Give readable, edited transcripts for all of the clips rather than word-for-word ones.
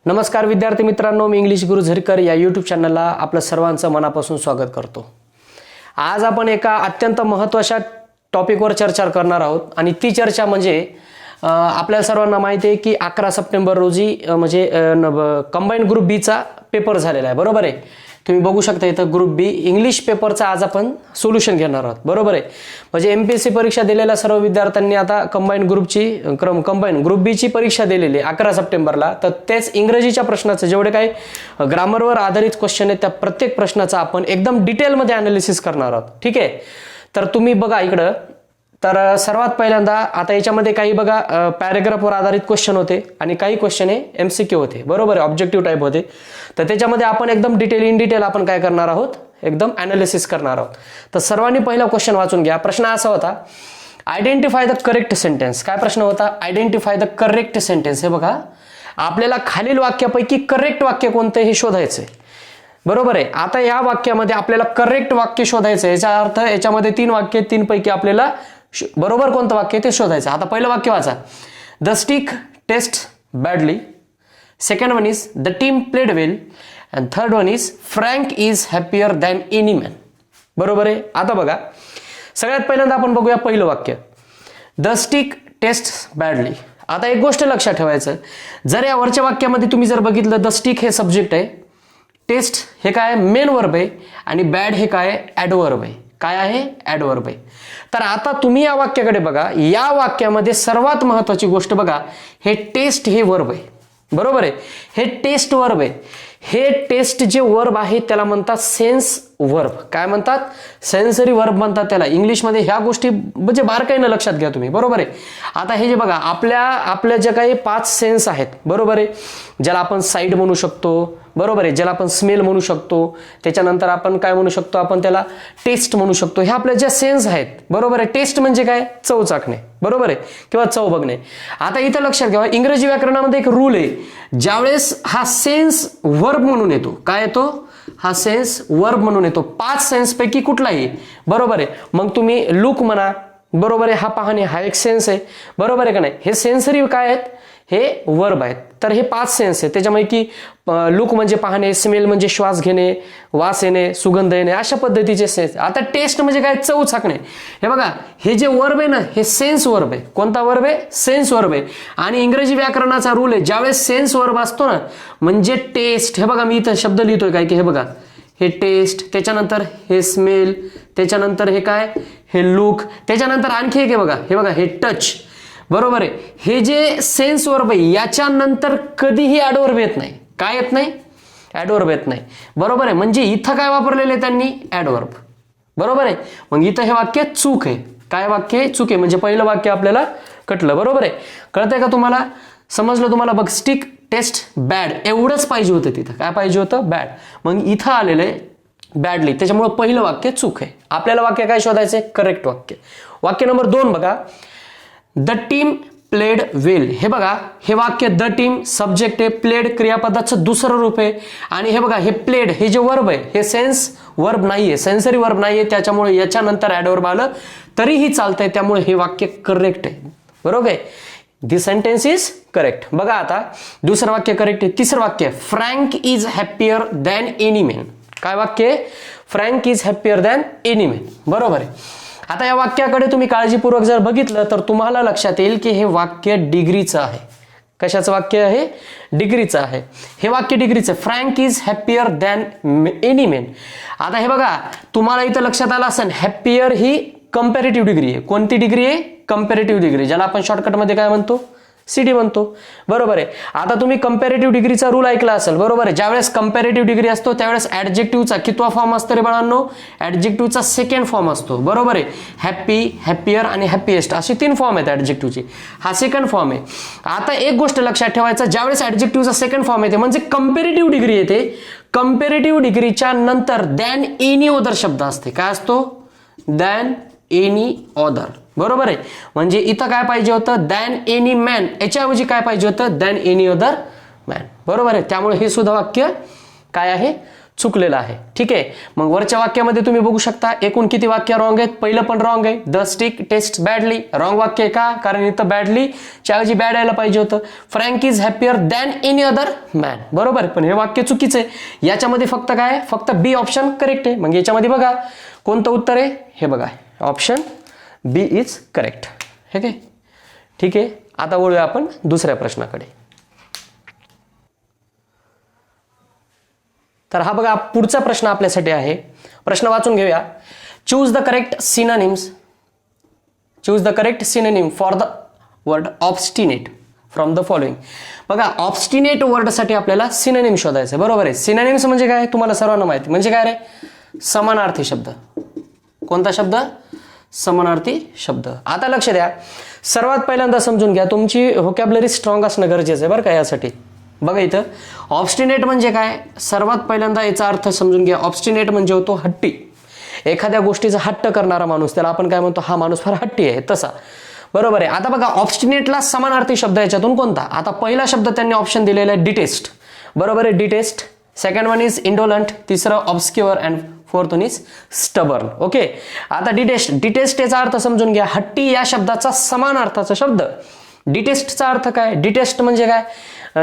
नमस्कार विद्यार्थी मित्रांनो, मी इंग्लिश गुरु झरकर या यूट्यूब चॅनलला आपलं सर्वांचं मनापासून स्वागत करतो। आज आपण एका अत्यंत महत्त्वाच्या टॉपिकवर चर्चा करणार आहोत आणि ती चर्चा म्हणजे आपल्याला सर्वांना माहिती आहे की 11 सप्टेंबर रोजी म्हणजे कंबाईंड ग्रुप बी चा पेपर झालेला आहे, बरोबर आहे। तुम्ही बघू शकता इथं ग्रुप बी इंग्लिश पेपरचा आज आपण सोल्युशन घेणार आहोत, बरोबर आहे। म्हणजे एमपीएससी परीक्षा दिलेल्या सर्व विद्यार्थ्यांनी आता कंबाईंड ग्रुप बी ची परीक्षा दिलेली 11 सप्टेंबरला, तर तेच इंग्रजीच्या प्रश्नाचं जेवढे काही ग्रामरवर आधारित क्वेश्चन आहेत त्या प्रत्येक प्रश्नाचा आपण एकदम डिटेलमध्ये ॲनालिसिस करणार आहोत, ठीक आहे। तर तुम्ही बघा इकडं, तर सर्वात पहिल्यांदा आता याच्यामध्ये काही बघा पॅराग्राफवर आधारित क्वेश्चन होते आणि काही क्वेश्चन हे एमसीक्यू होते, बरोबर आहे, ऑब्जेक्टिव्ह टाइप होते। तर त्याच्यामध्ये आपण एकदम इन डिटेल आपण काय करणार आहोत, एकदम ॲनालिसिस करणार आहोत। तर सर्वांनी पहिला क्वेश्चन वाचून घ्या। प्रश्न असा होता, आयडेंटिफाय द करेक्ट सेंटेन्स। काय प्रश्न होता? Identify the correct sentence. हे बघा, आपल्याला खालील वाक्यापैकी करेक्ट वाक्य कोणतं हे शोधायचंय, बरोबर आहे। आता या वाक्यामध्ये आपल्याला करेक्ट वाक्य शोधायचं, याचा अर्थ याच्यामध्ये 3 वाक्य, 3 पैकी आपल्याला बरोबर कोणतं वाक्य ते शोधायचं। आता पहिलं वाक्य वाचा, the stick test badly. Second one is the team played well and third one is Frank is happier than any man, बरोबर आहे। आता बघा, सगळ्यात पहिल्यांदा आपण बघूया पहिलं वाक्य, द स्टिक टेस्ट बॅडली। आता एक गोष्ट लक्षात ठेवायचं, जर या वरच्या वाक्यामध्ये तुम्ही जर बघितलं, द स्टिक हे सब्जेक्ट आहे, टेस्ट हे काय मेन वर्ब आहे आणि बॅड हे काय ॲडवर्ब आहे। काय आहे? ॲडवर्ब आहे। तर आता तुम्ही या वाक्याकडे बघा, या वाक्यामध्ये सर्वात महत्वाची गोष्ट बघा, हे टेस्ट हे वर्ब आहे, बरोबर आहे। हे टेस्ट वर्ब आहे। हे टेस्ट जे वर्ब आहे त्याला म्हणतात सेन्स वर्ब। काय म्हणतात? सेन्सरी वर्ब म्हणतात त्याला इंग्लिशमध्ये। ह्या गोष्टी म्हणजे बारकाईनं लक्षात घ्या तुम्ही, बरोबर आहे। आता हे जे बघा, आपल्या जे काही 5 सेन्स आहेत, बरोबर आहे, ज्याला आपण साईड म्हणू शकतो, बरोबर आहे, ज्याला आपण स्मेल म्हणू शकतो, त्याच्यानंतर आपण काय म्हणू शकतो, आपण त्याला टेस्ट म्हणू शकतो। हे आपल्या ज्या सेन्स आहेत, बरोबर आहे। टेस्ट म्हणजे काय? चव चाखणे, बरोबर आहे, किंवा चव बघणे। आता इथं लक्षात घ्या, इंग्रजी व्याकरणामध्ये एक रूल आहे, ज्यावेळेस हा सेन्स वर्ब म्हणून येतो, काय येतो? हा सेन्स वर्ब म्हणून येतो। 5 सेन्स पैकी कुठलाही, बरोबर आहे। मग तुम्ही लुक म्हणा, बरोबर आहे, हा पाहणे हा एक सेन्स आहे, बरोबर आहे का नाही। हे सेन्सरी काय आहेत? हे वर्ब आहेत। तर हे 5 सेन्स आहेत, त्याच्यापैकी लुक म्हणजे पाहणे, स्मेल म्हणजे श्वास घेणे, वास येणे, सुगंध येणे, अशा पद्धतीचे सेन्स। आता टेस्ट म्हणजे काय? चव चाखणे। हे बघा, हे जे वर्ब आहे ना, हे सेन्स वर्ब आहे। कोणता वर्ब आहे? सेन्स वर्ब आहे। आणि इंग्रजी व्याकरणाचा रूल आहे, ज्यावेळेस सेन्स वर्ब असतो ना, म्हणजे टेस्ट, हे बघा मी इथं शब्द लिहितोय काय की, हे बघा, हे टेस्ट, त्याच्यानंतर हे स्मेल, त्याच्यानंतर हे काय, हे लुक, त्याच्यानंतर आणखी एक आहे बघा, हे बघा, हे टच, बरोबर आहे। हे जे सेन्स वर्ब आहे याच्यानंतर कधीही ॲडवर्ब येत नाही। काय येत नाही? ॲडवर्ब येत नाही, बरोबर आहे। म्हणजे इथं काय वापरलेलं आहे त्यांनी? ॲडवर्ब, बरोबर आहे। मग इथं हे वाक्य चूक आहे। काय वाक्य? चूक आहे। म्हणजे पहिलं वाक्य आपल्याला कटलं, बरोबर आहे। कळतंय का तुम्हाला? समजलं तुम्हाला? बघ, स्टिक टेस्ट बॅड एवढंच पाहिजे होतं, तिथं काय पाहिजे होतं? बॅड। मग इथं आलेलं आहे बॅडली, त्याच्यामुळे पहिलं वाक्य चूक आहे। आपल्याला वाक्य काय शोधायचंय? करेक्ट वाक्य। वाक्य नंबर 2 बघा, द टीम प्लेड वेल। हे बघा, हे वाक्य द टीम सब्जेक्ट आहे, प्लेड क्रियापदाचं दुसरं रूप आहे, आणि हे बघा, हे प्लेड हे जे वर्ब आहे हे सेन्स वर्ब नाहीये, सेन्सरी वर्ब नाहीये, त्याच्यामुळे याच्यानंतर ॲडवर्ब आलं तरीही चालतंय, त्यामुळे हे वाक्य करेक्ट आहे, बरोबर आहे। दिस सेंटेन्स इज करेक्ट। बघा, आता दुसरं वाक्य करेक्ट आहे। तिसरं वाक्य, frank is happier than any man. काय वाक्य? Frank is happier than any man, बरोबर आहे। आता या वाक्याकडे तुम्ही काळजीपूर्वक जर बघितलं तर तुम्हाला लक्षात येईल की हे वाक्य डिग्रीचं आहे। कशाचं वाक्य आहे? डिग्रीचं आहे। हे वाक्य डिग्रीचं, Frank is happier than any man. आता हे बघा, तुम्हाला इथं लक्षात आलं असेल, हॅपियर ही कंपॅरेटिव्ह डिग्री आहे। कोणती डिग्री आहे? कंपॅरेटिव्ह डिग्री, ज्याला आपण शॉर्टकटमध्ये काय म्हणतो? सीडी म्हणतो, बरोबर आहे। आता तुम्ही कंपॅरेटिव्ह डिग्रीचा रूल ऐकला असेल, बरोबर आहे। ज्यावेळेस कंपॅरेटिव्ह डिग्री असतो त्यावेळेस ॲडजेक्टिव्हचा कितवा फॉर्म असतो रे बाळांनो? ॲडजेक्टिव्हचा सेकंड फॉर्म असतो, बरोबर आहे। हॅपी, हॅपियर आणि हॅपीएस्ट असे 3 फॉर्म आहेत ॲडजेक्टिव्हचे, हा सेकंड फॉर्म आहे। आता एक गोष्ट लक्षात ठेवायचं, ज्यावेळेस ॲडजेक्टिव्हचा सेकंड फॉर्म येते म्हणजे कंपॅरेटिव्ह डिग्री येते, कंपॅरेटिव्ह डिग्रीच्या नंतर दॅन एनी अदर शब्द असते। काय असतो? दॅन एनी अदर, बरोबर आहे। म्हणजे इथं काय पाहिजे होतं? दॅन एनी मॅन, याच्याऐवजी काय पाहिजे होतं? दॅन एनी अदर मॅन, बरोबर आहे। त्यामुळे हे सुद्धा वाक्य काय आहे? चुकलेलं आहे. ठीक आहे, मग वरच्या वाक्यामध्ये तुम्ही बघू शकता एकूण किती वाक्य रॉंग आहेत. पहिलं पण रॉंग आहे, the stick test badly. Wrong वाक्य का? कारण इथं बॅडली च्या ऐवजी बॅड यायला पाहिजे होतं. Frank is happier than any other man. बरोबर, पण हे वाक्य चुकीचं आहे. याच्यामध्ये फक्त काय, फक्त बी ऑप्शन करेक्ट आहे. मग याच्यामध्ये बघा कोणतं उत्तर आहे, हे बघा ऑप्शन बी इज करेक्ट. ठीक आहे, आता वळूया आपण दुसऱ्या प्रश्नाकडे. तर हा बघा पुढचा प्रश्न आपल्यासाठी आहे. प्रश्न वाचून घेऊया. Choose the correct synonyms. Choose the correct synonym for the word obstinate from the following. बघा ऑब्स्टिनेट वर्डसाठी आपल्याला सिनोनिम शोधायचं. बरोबर आहे. सिनोनिम्स म्हणजे काय तुम्हाला सर्वांना माहिती, म्हणजे काय रे, समानार्थी शब्द. कोणता शब्द? समानार्थी शब्द. आता लक्ष द्या, सर्वात पहिल्यांदा समजून घ्या, तुमची व्होकॅब्युलरी स्ट्रॉंग असणं गरजेचं आहे बरं का यासाठी. बघा इथं ऑब्स्टिनेट म्हणजे काय, सर्वात पहिल्यांदा याचा अर्थ समजून घ्या. ऑब्स्टिनेट म्हणजे होतो हट्टी. एखाद्या गोष्टीचा हट्ट करणारा माणूस, त्याला आपण काय म्हणतो, हा माणूस फार हट्टी आहे, तसा. बरोबर आहे. आता बघा ऑब्स्टिनेटला समानार्थी शब्द याच्यातून कोणता? आता पहिला शब्द त्यांनी ऑप्शन दिलेला आहे डिटेस्ट. बरोबर आहे, detest. Second one is indolent. तिसरं obscure and fourth one is stubborn. Okay, आता डिटेस्ट याचा अर्थ समजून घ्या. हट्टी या शब्दाचा समान अर्थाचा शब्द. डिटेस्टचा अर्थ काय? डिटेस्ट म्हणजे काय,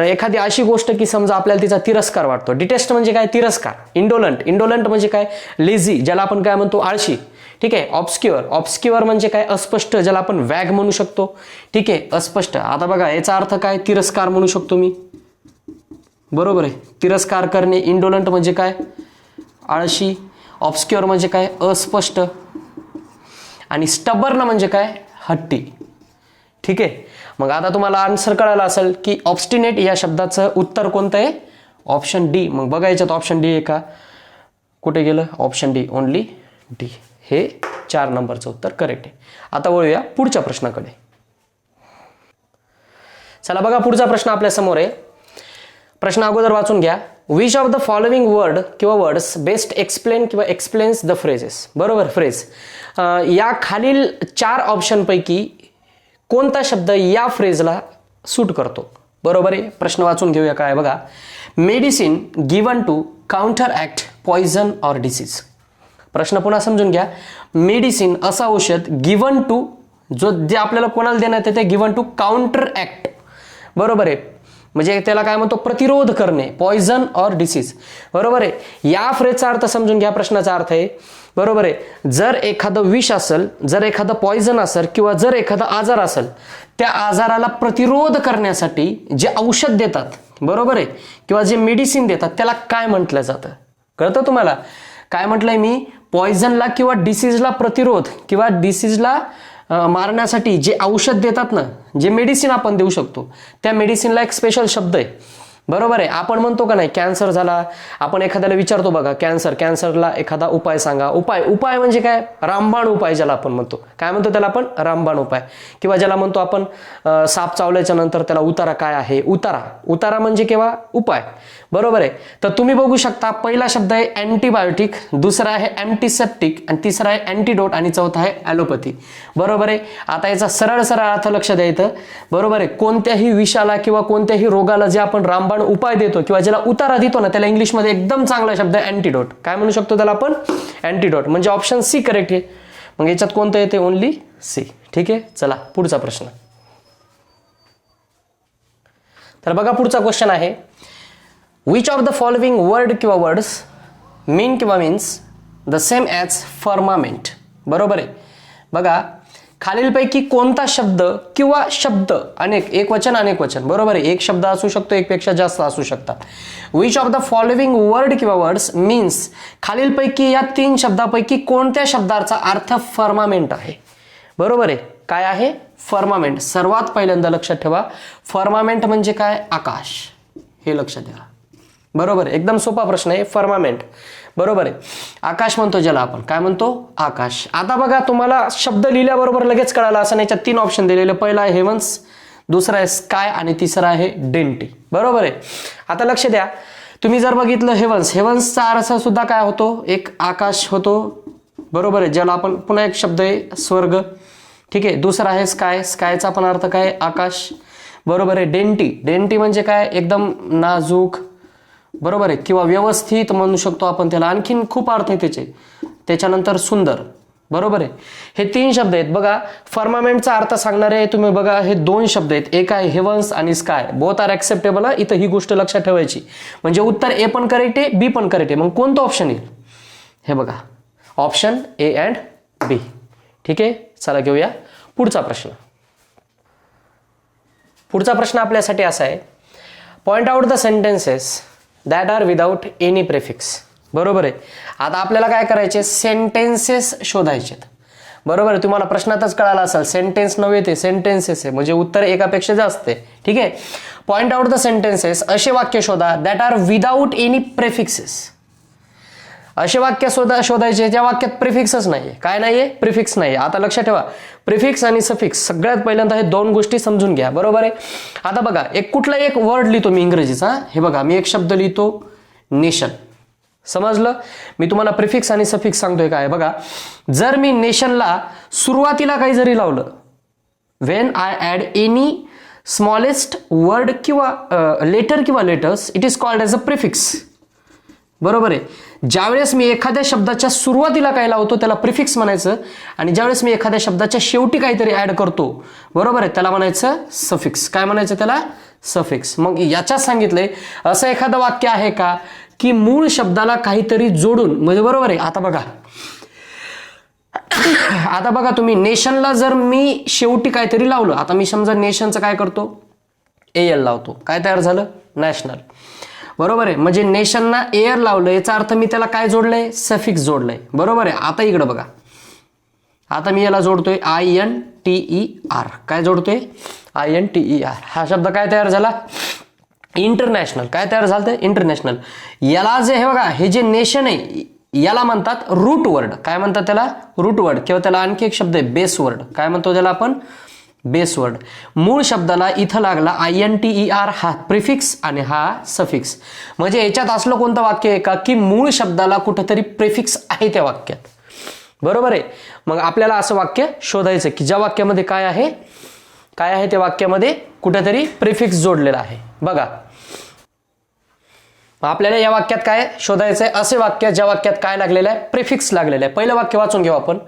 एखादी अशी गोष्ट की समजा आपल्याला तिचा तिरस्कार वाटतो. डिटेस्ट म्हणजे काय, तिरस्कार. इंडोलंट म्हणजे काय, लेझी, ज्याला आपण काय म्हणतो, आळशी. ठीक आहे. ऑब्स्क्युअर म्हणजे काय, अस्पष्ट, ज्याला आपण वॅग म्हणू शकतो. ठीक आहे, अस्पष्ट. आता बघा याचा अर्थ काय, तिरस्कार म्हणू शकतो मी. बरोबर आहे, तिरस्कार करणे. इंडोलंट म्हणजे काय, आळशी. ऑब्स्क्युअर म्हणजे काय, अस्पष्ट. आणि स्टबर्न म्हणजे काय, हट्टी. ठीक आहे, मग आता तुम्हाला आन्सर कळाला असेल की ऑब्स्टिनेट या शब्दाचं उत्तर कोणतं आहे, ऑप्शन डी. मग बघा याच्यात ऑप्शन डी आहे का, कुठे गेलं, ऑप्शन डी, ओनली डी. हे 4 नंबरचं उत्तर करेक्ट आहे. आता वळूया पुढच्या प्रश्नाकडे. चला बघा पुढचा प्रश्न आपल्या समोर आहे. प्रश्न अगोदर वाचून घ्या. Which of the following word किंवा वर्ड्स बेस्ट एक्सप्लेन किंवा एक्सप्लेन्स द फ्रेजेस. बरोबर, फ्रेज. या खालील 4 ऑप्शन पैकी कोणता शब्द या फ्रेजला सूट करतो? बरोबर आहे. प्रश्न वाचून घेऊया. काय बघा, medicine given to counteract poison or disease. प्रश्न पुन्हा समजून घ्या. मेडिसिन असं औषध गिवन टू, जे आपल्याला कोणाला देण्यात येते, गिवन टू काउंटर ॲक्ट. बरोबर आहे, म्हणजे त्याला काय म्हणतो, प्रतिरोध करणे. Poison or disease. बरोबर आहे. या फ्रेजचा अर्थ समजून घ्या. प्रश्नाचा अर्थ आहे, बरोबर आहे, जर एखादं विष असेल, जर एखादं पॉइझन असेल किंवा जर एखादा आजार असेल, त्या आजाराला प्रतिरोध करण्यासाठी जे औषध देतात, बरोबर आहे, किंवा जे मेडिसिन देतात, त्याला काय म्हटलं जातं? कळतं तुम्हाला काय म्हटलंय मी? पॉइझनला किंवा डिसीजला प्रतिरोध किंवा डिसीजला मारण्यासाठी जे औषध देतात ना, जे मेडिसिन आपण देऊ शकतो, त्या मेडिसिनला एक स्पेशल शब्द आहे. बरोबर आहे. आपण म्हणतो का नाही, कॅन्सर झाला, आपण एखाद्याला विचारतो बघा, कॅन्सरला एखादा उपाय सांगा. उपाय म्हणजे काय, रामबाण उपाय ज्याला आपण म्हणतो. काय म्हणतो त्याला आपण? रामबाण उपाय. किंवा ज्याला म्हणतो आपण साप चावल्याच्या नंतर त्याला उतारा काय आहे, उतारा म्हणजे केव्हा, उपाय. बरोबर आहे. तर तुम्ही बघू शकता, पहिला शब्द आहे अँटीबायोटिक, दुसरा आहे अँटीसेप्टिक, आणि तिसरा आहे अँटीडोट, आणि चौथा आहे ॲलोपॅथी. बरोबर आहे. आता याचा सरळ अर्थ लक्ष द्यायचं. बरोबर आहे. कोणत्याही विषाला किंवा कोणत्याही रोगाला जे आपण रामबाण उपाय देतो किंवा ज्याला उतारा देतो ना, त्याला इंग्लिशमध्ये एकदम चांगला शब्द आहे अँटीडोट. काय म्हणू शकतो त्याला आपण? अँटीडोट. म्हणजे ऑप्शन सी करेक्ट आहे. मग याच्यात कोणतं येते? Only C. ठीक आहे, चला पुढचा प्रश्न. तर बघा पुढचा क्वेश्चन आहे, which of the following word किंवा वर्ड्स मीन किंवा means the same as firmament. बरोबर आहे. बघा खालीलपैकी कोणता शब्द किंवा शब्द, एक वचन अनेक वचन, बरोबर आहे, एक शब्द असू शकतो, एक पेक्षा जास्त असू शकतात. Which of the following word किंवा वर्ड्स मीन्स, खालीलपैकी या 3 शब्दापैकी कोणत्या शब्दाचा अर्थ फर्मामेंट आहे? बरोबर आहे. काय आहे? फर्मामेंट. सर्वात पहिल्यांदा लक्षात ठेवा, फर्मामेंट म्हणजे काय? आकाश. हे लक्षात ठेवा. बरोबर आहे. एकदम सोपा प्रश्न आहे. फर्मामेंट. बरोबर आहे. आकाश म्हणतो ज्याला आपण. काय म्हणतो? आकाश. आता बघा तुम्हाला शब्द लिहिल्याबरोबर लगेच कळाला असं. याच्यात 3 ऑप्शन दिलेले. पहिला आहे हेवन्स, दुसरा आहे स्काय, आणि तिसरा आहे डेंटी. बरोबर आहे. आता लक्ष द्या, तुम्ही जर बघितलं हेवन्सचा अर्थ सुद्धा काय होतो? एक आकाश होतो. बरोबर आहे, ज्याला आपण पुन्हा एक शब्द आहे स्वर्ग. ठीक आहे. दुसरा आहे स्काय, स्कायचा पण अर्थ काय? आकाश. बरोबर आहे. डेंटी म्हणजे काय? एकदम नाजूक. बरोबर आहे, किंवा व्यवस्थित म्हणू शकतो आपण त्याला, आणखीन खूप अर्थ आहे त्याचे. त्याच्यानंतर सुंदर, बरोबर आहे. हे 3 शब्द आहेत बघा. फर्मामेंटचा अर्थ सांगणारे तुम्ही बघा, हे 2 शब्द आहेत, एक आहे हेवन्स आणि स्काय. Both R acceptable. इथं ही गोष्ट लक्षात ठेवायची. म्हणजे उत्तर ए पण करेक्ट आहे, बी पण करेक्ट आहे. मग कोणतं ऑप्शन येईल? हे बघा, ऑप्शन ए अँड बी. ठीक आहे, चला घेऊया पुढचा प्रश्न. पुढचा प्रश्न आपल्यासाठी असा आहे, point out the sentences that are without any prefix. बरोबर आहे. आता आपल्याला काय करायचे, सेंटेन्सेस शोधायचे. बरोबर आहे, तुम्हाला प्रश्नातच कळाला असेल, सेंटेन्स नव्हे ते सेंटेन्सेस आहे, म्हणजे उत्तर एकापेक्षा जास्त आहे. ठीक आहे, पॉइंट आउट द सेंटेन्सेस, असे वाक्य शोधा that are without any prefixes. असे वाक्य शोधायचे ज्या वाक्यात प्रिफिक्सच नाहीये. काय नाहीये? प्रिफिक्स नाहीये. आता लक्षात ठेवा, प्रिफिक्स आणि सफिक्स सगळ्यात पहिल्यांदा हे 2 गोष्टी समजून घ्या. बरोबर आहे. आता बघा, कुठला एक वर्ड लिहितो मी इंग्रजीचा. हे बघा, मी एक शब्द लिहितो नेशन. समजलं? मी तुम्हाला प्रिफिक्स आणि सफिक्स सांगतोय काय. बघा, जर मी नेशनला सुरुवातीला काही जरी लावलं, when I add any smallest word किंवा लेटर किंवा letters, it is called as a prefix. बरोबर आहे. ज्यावेळेस मी एखाद्या शब्दाच्या सुरुवातीला काय लावतो त्याला प्रिफिक्स म्हणायचं, आणि ज्यावेळेस मी एखाद्या शब्दाच्या शेवटी काहीतरी ऍड करतो, बरोबर आहे, त्याला म्हणायचं सफिक्स. काय म्हणायचं त्याला? सफिक्स. मग याच्यात सांगितलंय, असं एखादं वाक्य आहे का की मूळ शब्दाला काहीतरी जोडून, म्हणजे बरोबर आहे. आता बघा तुम्ही, नेशनला जर मी शेवटी काहीतरी लावलं, आता मी समजा नेशनचं काय करतो, एल लावतो, काय तयार झालं? नॅशनल. बरोबर आहे. म्हणजे नेशनना एअर लावलं, याचा अर्थ मी त्याला काय जोडलंय? सफिक्स जोडलंय. बरोबर आहे. आता इकडे बघा, आता मी याला जोडतोय INTER. काय जोडतोय? INTER. हा शब्द काय तयार झाला? इंटरनॅशनल. काय तयार झालं? इंटरनॅशनल. याला जे हे बघा, हे जे नेशन आहे याला म्हणतात रूट वर्ड. काय म्हणतात त्याला? Root word. किंवा त्याला आणखी एक शब्द आहे बेस वर्ड. काय म्हणतो त्याला आपण? Base word. मूळ शब्दाला इथं लागला INTER हा प्रिफिक्स आणि हा सफिक्स. म्हणजे याच्यात असलं कोणतं वाक्य आहे का की मूळ शब्दाला कुठेतरी प्रिफिक्स आहे त्या वाक्यात. बरोबर आहे. मग आपल्याला असं वाक्य शोधायचं की ज्या वाक्यामध्ये काय आहे त्या वाक्यामध्ये कुठेतरी प्रिफिक्स जोडलेला आहे. बघा, आपल्याला या वाक्यात काय शोधायचंय? असे वाक्य ज्या वाक्यात काय लागलेलं आहे? प्रिफिक्स लागलेलं आहे. पहिलं वाक्य वाचून घेऊ आपण.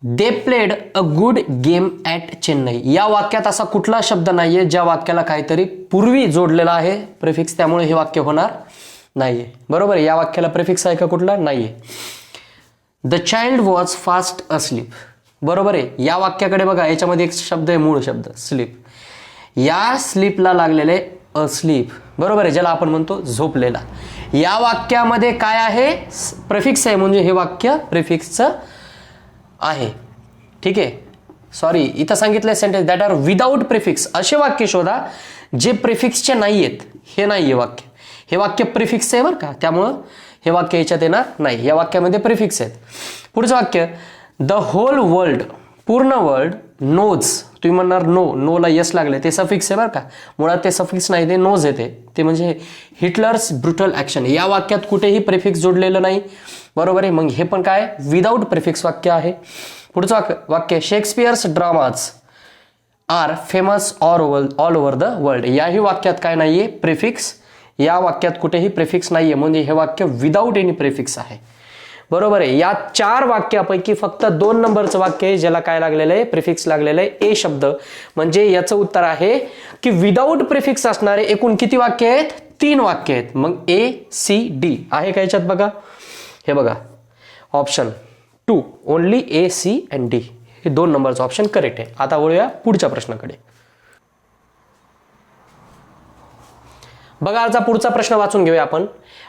They played a good game at Chennai. या वाक्यात असा कुठला शब्द नाहीये ज्या वाक्याला काहीतरी पूर्वी जोडलेला आहे प्रिफिक्स, त्यामुळे हे वाक्य होणार नाहीये. बरोबर आहे. या वाक्याला प्रिफिक्स आहे का कुठला? नाहीये. The child was fast asleep. बरोबर आहे. या वाक्याकडे बघा, याच्यामध्ये एक शब्द आहे, मूळ शब्द स्लीप. या स्लीपला लागलेले अस्लीप. बरोबर आहे, ज्याला आपण म्हणतो झोपलेला. या वाक्यामध्ये काय आहे? प्रिफिक्स आहे, म्हणजे हे वाक्य प्रिफिक्सचं आहे. ठीक आहे. सॉरी, इथं सांगितलंय sentence that are without prefix. असे वाक्य शोधा जे प्रिफिक्सचे नाही आहेत. हे नाहीये वाक्य. हे वाक्य प्रिफिक्स आहे बरं का, त्यामुळं हे वाक्य याच्यात येणार नाही. या वाक्यामध्ये प्रिफिक्स आहेत. पुढचं वाक्य, द होल वर्ल्ड, पूर्ण वर्ल्ड नोज. तुम्ही म्हणणार नोला यस लागले, ते सफिक्स आहे बरं का. मुळात ते सफिक्स नाही, ते नोज येते. ते म्हणजे हिटलर्स ब्रुटल ॲक्शन. या वाक्यात कुठेही प्रिफिक्स जोडलेलं नाही. बरोबर आहे. मग हे पण काय? विदाउट प्रिफिक्स वाक्य आहे. पुढचं वाक्य, Shakespeare's dramas are famous all over the world. याही वाक्यात काय नाहीये? प्रिफिक्स. या वाक्यात कुठेही प्रिफिक्स नाहीये, म्हणजे हे वाक्य विदाउट एनी प्रिफिक्स आहे. बरोबर आहे. या 4 वाक्यापैकी फक्त 2 नंबरचं वाक्य आहे ज्याला काय लागलेलं आहे? प्रिफिक्स लागलेलं आहे, ए शब्द. म्हणजे याचं उत्तर आहे की विदाउट प्रिफिक्स असणारे एकूण किती वाक्य आहेत? 3 वाक्य आहेत. मग ACD आहे का याच्यात? बघा, हे बघा, option 2 only AC and D हे 2 नंबरचं ऑप्शन करेक्ट आहे. आता वळूया पुढच्या प्रश्नाकडे. बघा, आजचा पुढचा प्रश्न वाचून घेऊया आपण.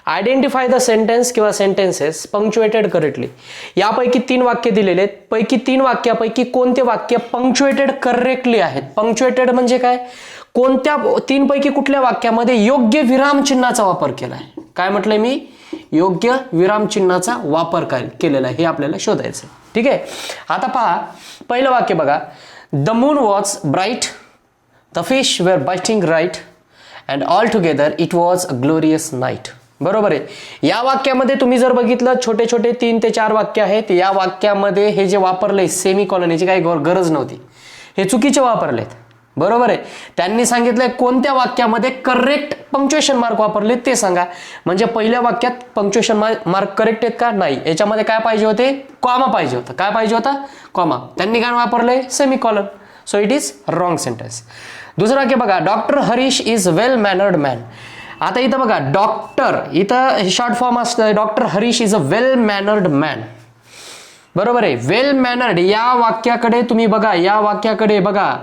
आयडेंटिफाय द सेंटेन्स किंवा सेंटेन्सेस पंक्च्युएटेड करेक्टली. यापैकी 3 वाक्य दिलेले आहेत. पैकी 3 वाक्यापैकी कोणते वाक्य पंक्च्युएटेड करेक्टली आहेत? पंक्च्युएटेड म्हणजे काय? कोणत्या 3 पैकी कुठल्या वाक्यामध्ये योग्य विरामचिन्हाचा वापर केला आहे? काय म्हटलंय मी? योग्य विरामचिन्हाचा वापर केलेला आहे, हे आपल्याला शोधायचं. ठीक आहे. आता पहा, पहिलं वाक्य बघा. The moon was bright, the fish were biting right and all together it was a glorious night. बरोबर आहे. या वाक्यामध्ये तुम्ही जर बघितलं, छोटे छोटे 3 ते 4 वाक्य आहेत. या वाक्यामध्ये हे जे वापरलंय सेमी कॉलन, याची काही गरज नव्हती. हे चुकीचे वापरलेत. बरोबर आहे. त्यांनी सांगितलंय कोणत्या वाक्यामध्ये करेक्ट पंक्च्युएशन मार्क वापरले ते सांगा. म्हणजे पहिल्या वाक्यात पंक्च्युएशन मार्क करेक्ट आहेत का? नाही. याच्यामध्ये काय पाहिजे होते? कॉमा पाहिजे होता. काय पाहिजे होता? कॉमा. त्यांनी काय वापरलंय? Semicolon. So it is wrong sentence. दुसरं वाक्य बघा, doctor Harish is well mannered man. आता इथं बघा डॉक्टर, इथं शॉर्ट फॉर्म असतं doctor Harish is a well mannered man. बरोबर आहे. वेल मॅनर्ड या वाक्याकडे तुम्ही बघा, या वाक्याकडे बघा,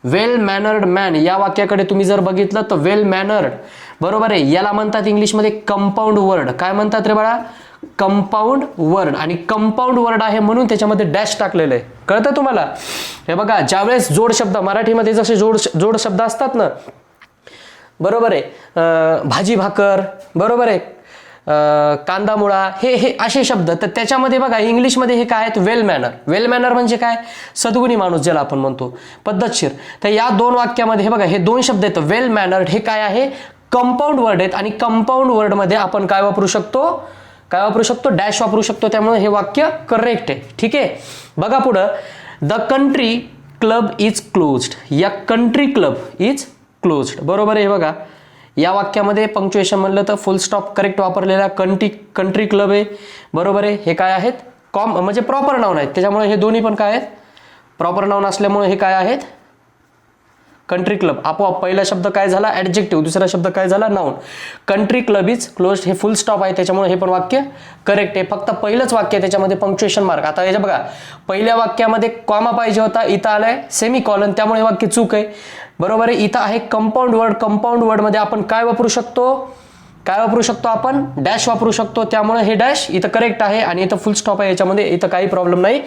वेल मॅनर्ड मॅन या वाक्याकडे तुम्ही जर बघितलं तर वेल मॅनर्ड, बरोबर आहे, याला म्हणतात इंग्लिशमध्ये कंपाऊंड वर्ड. काय म्हणतात रे बाळा? Compound word. आणि कंपाऊंड वर्ड आहे म्हणून त्याच्यामध्ये डॅश टाकलेलं आहे. कळतं तुम्हाला? हे बघा, ज्यावेळेस जोड शब्द मराठीमध्ये जसे जोड शब्द असतात ना, बरोबर आहे, भाजी भाकर, बरोबर आहे, कांदा मुळा, हे असे शब्द, तर त्याच्यामध्ये बघा इंग्लिशमध्ये हे काय आहेत? वेल मॅनर. वेल मॅनर म्हणजे काय? सद्गुणी माणूस ज्याला आपण म्हणतो, पद्धतशीर. तर या दोन वाक्यामध्ये हे बघा, हे दोन शब्द आहेत. वेल मॅनर्ड हे काय आहे? कंपाऊंड वर्ड आहेत. आणि कंपाऊंड वर्डमध्ये आपण काय वापरू शकतो? काय वापरू शकतो? डॅश वापरू शकतो. त्यामुळे हे वाक्य करेक्ट आहे. ठीक आहे. बघा पुढं, the country club is closed. या कंट्री क्लब इज क्लोज्ड, बरोबर आहे. हे बघा, या वाक्यामध्ये पंक्च्युएशन म्हणलं तर फुल स्टॉप करेक्ट वापरलेला कंट्री क्लब आहे, बरोबर आहे. हे काय आहेत? म्हणजे प्रॉपर नाउन आहेत. त्याच्यामुळे हे दोन्ही पण काय आहेत? प्रॉपर नाउन असल्यामुळे हे काय आहेत? Country club. आपोआप पहिला शब्द काय झाला? ऍडजेक्टिव्ह. दुसरा शब्द काय झाला? Noun. Country club is closed हे फुल स्टॉप आहे, त्याच्यामुळे हे पण वाक्य करेक्ट आहे. फक्त पहिलंच वाक्य त्याच्यामध्ये पंक्च्युएशन मार्क. आता याच्या बघा, पहिल्या वाक्यामध्ये कॉमा पाहिजे होता, इथं आलाय सेमिकॉलन, त्यामुळे हे वाक्य चूक आहे. बरोबर आहे. इथं आहे कंपाऊंड वर्ड. कंपाऊंड वर्ड मध्ये आपण काय वापरू शकतो? काय वापरू शकतो आपण? डॅश वापरू शकतो. त्यामुळे हे डॅश इथं करेक्ट आहे आणि इथं फुल स्टॉप आहे. याच्यामध्ये इथं काही प्रॉब्लेम नाही.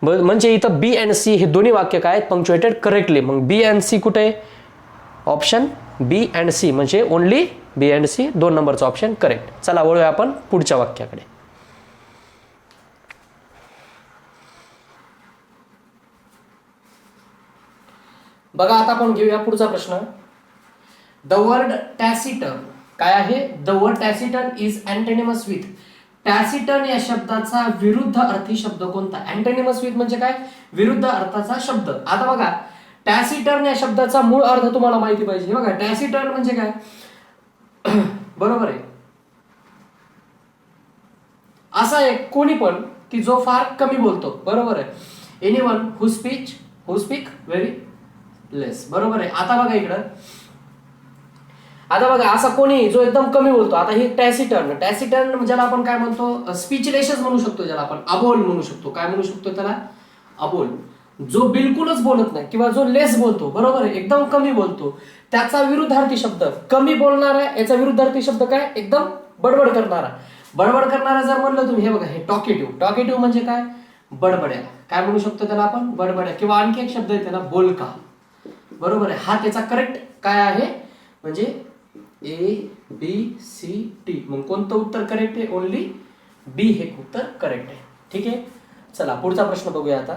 म्हणजे इथं बी अँड सी हे दोन्ही वाक्य काय आहेत? Punctuated correctly. मग बी अँड सी कुठे आहे? ऑप्शन बी अँड सी, म्हणजे ओनली बी अँड सी, 2 नंबरचा ऑप्शन करेक्ट. चला वळूया आपण पुढच्या वाक्याकडे. बघा, आता आपण घेऊया पुढचा प्रश्न. द वर्ड टॅसिटर्न काय आहे? The word taciturn is antonymous with. Taciturn या शब्दाचा विरुद्ध अर्थी शब्द कोणता? अँटोनिमस विथ म्हणजे काय? विरुद्ध अर्थाचा शब्द. आता बघा, टॅसिटर्न या शब्दाचा मूळ अर्थ तुम्हाला माहिती पाहिजे. हे बघा, टॅसिटर्न म्हणजे काय? बरोबर आहे, असा एक कोणी पण की जो फार कमी बोलतो. बरोबर आहे. एनीवन हु स्पीक व्हेरी लेस. बरोबर आहे. आता बघा इकडं, आता बघा असा कोणी जो एकदम कमी बोलतो. आता ही टॅसिटर्न ज्याला आपण काय म्हणतो? स्पीचलेसच म्हणू शकतो, ज्याला आपण अबोल म्हणू शकतो. काय म्हणू शकतो त्याला? अबोल. जो बिलकुलच बोलत नाही किंवा जो लेस बोलतो, बरोबर आहे, एकदम कमी बोलतो, त्याचा विरुद्धार्थी शब्द कमी बोलणारा. याचा विरुद्धार्थी शब्द काय? एकदम बडबड करणारा. बडबड करणारा जर म्हणलं तुम्ही, हे बघा, हे टॉकेटिव्ह. टॉकेटिव्ह म्हणजे काय? बडबड्या. काय म्हणू शकतो त्याला आपण? बडबड्या. किंवा आणखी एक शब्द आहे त्याला, बोलका. बरोबर आहे. हा त्याचा करेक्ट काय आहे? म्हणजे ए बी सी टी. मग कोणतं उत्तर करेक्ट आहे? ओनली बी हे उत्तर करेक्ट आहे. ठीक आहे. चला पुढचा प्रश्न बघूया आता.